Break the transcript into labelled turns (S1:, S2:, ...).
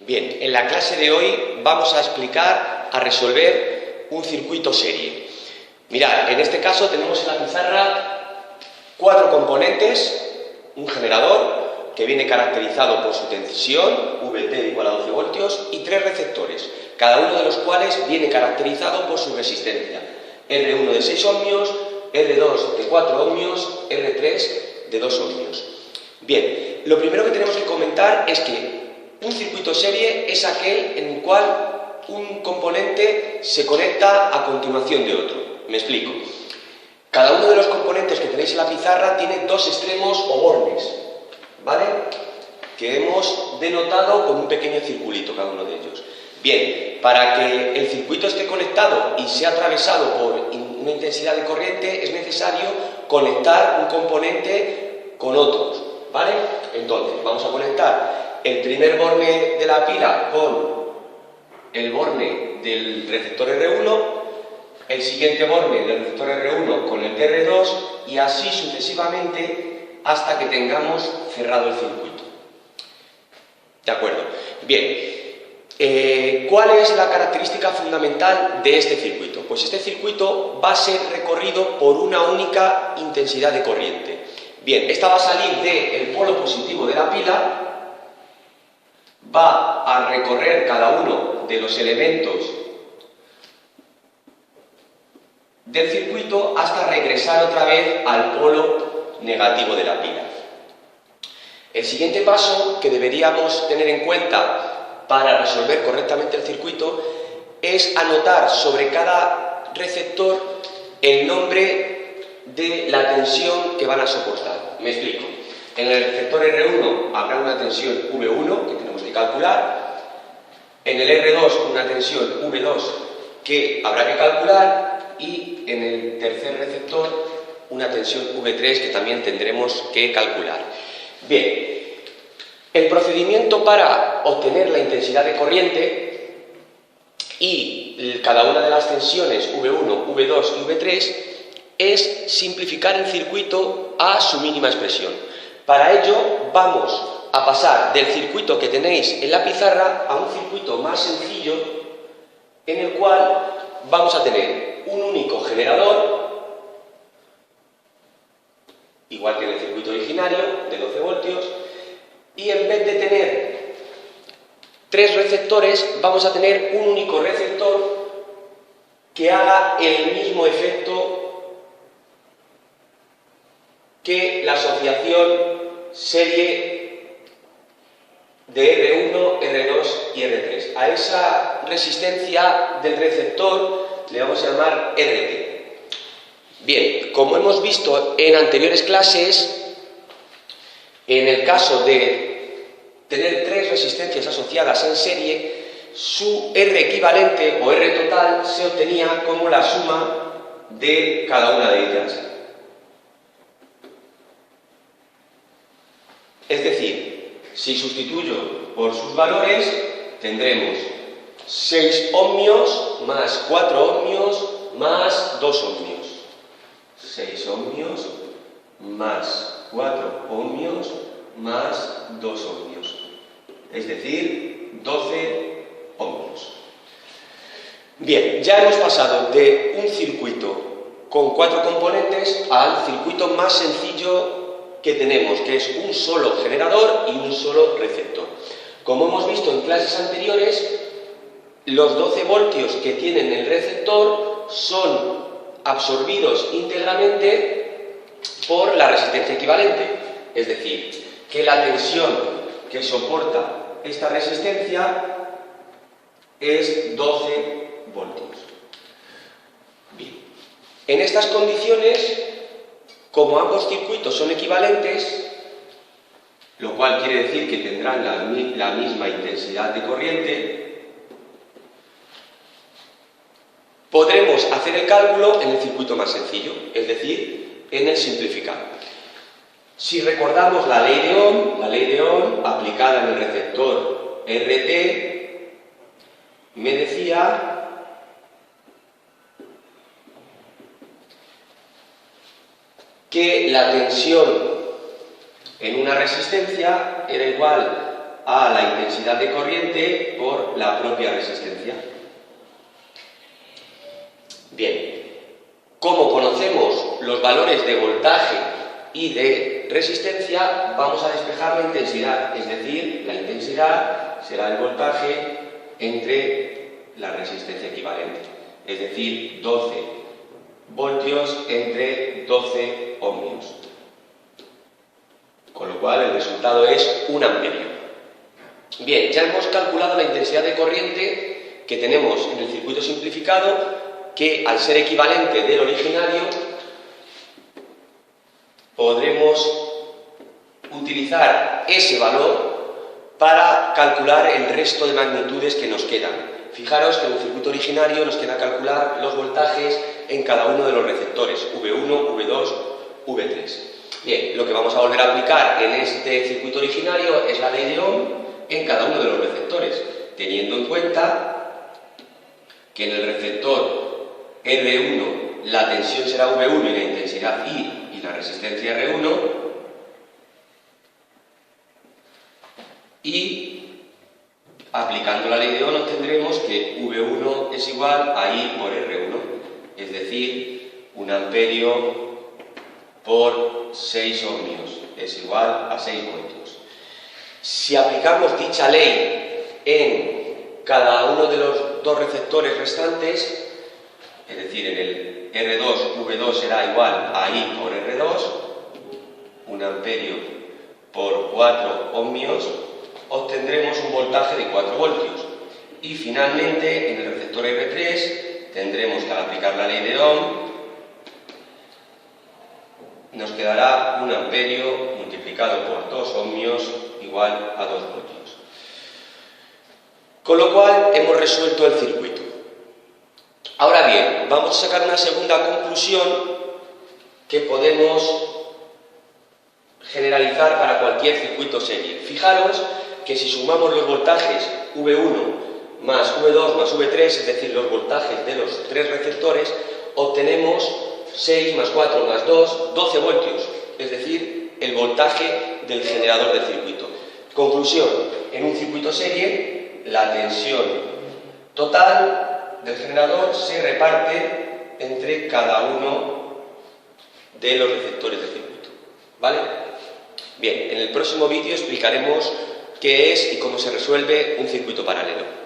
S1: Bien, en la clase de hoy vamos a resolver un circuito serie. Mirad, en este caso tenemos en la pizarra 4 componentes, un generador que viene caracterizado por su tensión, Vt igual a 12 voltios, y 3 receptores, cada uno de los cuales viene caracterizado por su resistencia, R1 de 6 ohmios, R2 de 4 ohmios, R3 de 2 ohmios. Bien, lo primero que tenemos que comentar es que un circuito serie es aquel en el cual un componente se conecta a continuación de otro. Me explico. Cada uno de los componentes que tenéis en la pizarra tiene dos extremos o bornes, ¿vale? Que hemos denotado con un pequeño circulito cada uno de ellos. Bien, para que el circuito esté conectado y sea atravesado por una intensidad de corriente es necesario conectar un componente con otros, ¿vale? Entonces, vamos a conectar el primer borne de la pila con el borne del receptor R1, el siguiente borne del receptor R1 con el de R2 y así sucesivamente hasta que tengamos cerrado el circuito. ¿De acuerdo? Bien, ¿cuál es la característica fundamental de este circuito? Pues este circuito va a ser recorrido por una única intensidad de corriente. Bien, esta va a salir del polo positivo de la pila, va a recorrer cada uno de los elementos del circuito hasta regresar otra vez al polo negativo de la pila. El siguiente paso que deberíamos tener en cuenta para resolver correctamente el circuito es anotar sobre cada receptor el nombre de la tensión que van a soportar. Me explico. En el receptor R1 habrá una tensión V1 que tenemos que calcular, en el R2 una tensión V2 que habrá que calcular y en el tercer receptor una tensión V3 que también tendremos que calcular. Bien, el procedimiento para obtener la intensidad de corriente y cada una de las tensiones V1, V2 y V3 es simplificar el circuito a su mínima expresión. Para ello vamos a pasar del circuito que tenéis en la pizarra a un circuito más sencillo en el cual vamos a tener un único generador, igual que en el circuito originario, de 12 voltios, y en vez de tener 3 receptores, vamos a tener un único receptor que haga el mismo efecto que la asociación serie de R1, R2 y R3. A esa resistencia del receptor le vamos a llamar RT. Bien, como hemos visto en anteriores clases, en el caso de tener 3 resistencias asociadas en serie, su R equivalente o R total se obtenía como la suma de cada una de ellas. Es decir, si sustituyo por sus valores, tendremos 6 ohmios más 4 ohmios más 2 ohmios. 6 ohmios más 4 ohmios más 2 ohmios. Es decir, 12 ohmios. Bien, ya hemos pasado de un circuito con 4 componentes al circuito más sencillo que tenemos, que es un solo generador y un solo receptor. Como hemos visto en clases anteriores, los 12 voltios que tienen el receptor son absorbidos íntegramente por la resistencia equivalente, es decir, que la tensión que soporta esta resistencia es 12 voltios. Bien, en estas condiciones, como ambos circuitos son equivalentes, lo cual quiere decir que tendrán la misma intensidad de corriente, podremos hacer el cálculo en el circuito más sencillo, es decir, en el simplificado. Si recordamos la ley de Ohm aplicada en el receptor RT, me decía que la tensión en una resistencia era igual a la intensidad de corriente por la propia resistencia. Bien, como conocemos los valores de voltaje y de resistencia, vamos a despejar la intensidad, es decir, la intensidad será el voltaje entre la resistencia equivalente, es decir, 12 voltios entre 12 ohmios. Con lo cual el resultado es 1 amperio. Bien, ya hemos calculado la intensidad de corriente que tenemos en el circuito simplificado, que al ser equivalente del originario podremos utilizar ese valor para calcular el resto de magnitudes que nos quedan. Fijaros que en el circuito originario nos queda calcular los voltajes en cada uno de los receptores, V1, V2, V3. Bien, lo que vamos a volver a aplicar en este circuito originario es la ley de Ohm en cada uno de los receptores, teniendo en cuenta que en el receptor R1 la tensión será V1 y la intensidad I y la resistencia R1, y aplicando la ley de Ohm obtendremos que V1 es igual a I por R1, es decir, 1 amperio por 6 ohmios es igual a 6 voltios. Si aplicamos dicha ley en cada uno de los dos receptores restantes, es decir, en el R2, V2 será igual a I por R2, 1 amperio por 4 ohmios, obtendremos un voltaje de 4 voltios. Y finalmente, en el receptor R3, tendremos que al aplicar la ley de Ohm, nos quedará 1 amperio multiplicado por 2 ohmios igual a 2 voltios. Con lo cual hemos resuelto el circuito. Ahora bien, vamos a sacar una segunda conclusión que podemos generalizar para cualquier circuito serie. Fijaros que si sumamos los voltajes V1 más V2 más V3, es decir, los voltajes de los tres receptores, obtenemos 6 más 4 más 2, 12 voltios, es decir, el voltaje del generador del circuito. Conclusión, en un circuito serie, la tensión total del generador se reparte entre cada uno de los receptores del circuito. ¿Vale? Bien, en el próximo vídeo explicaremos qué es y cómo se resuelve un circuito paralelo.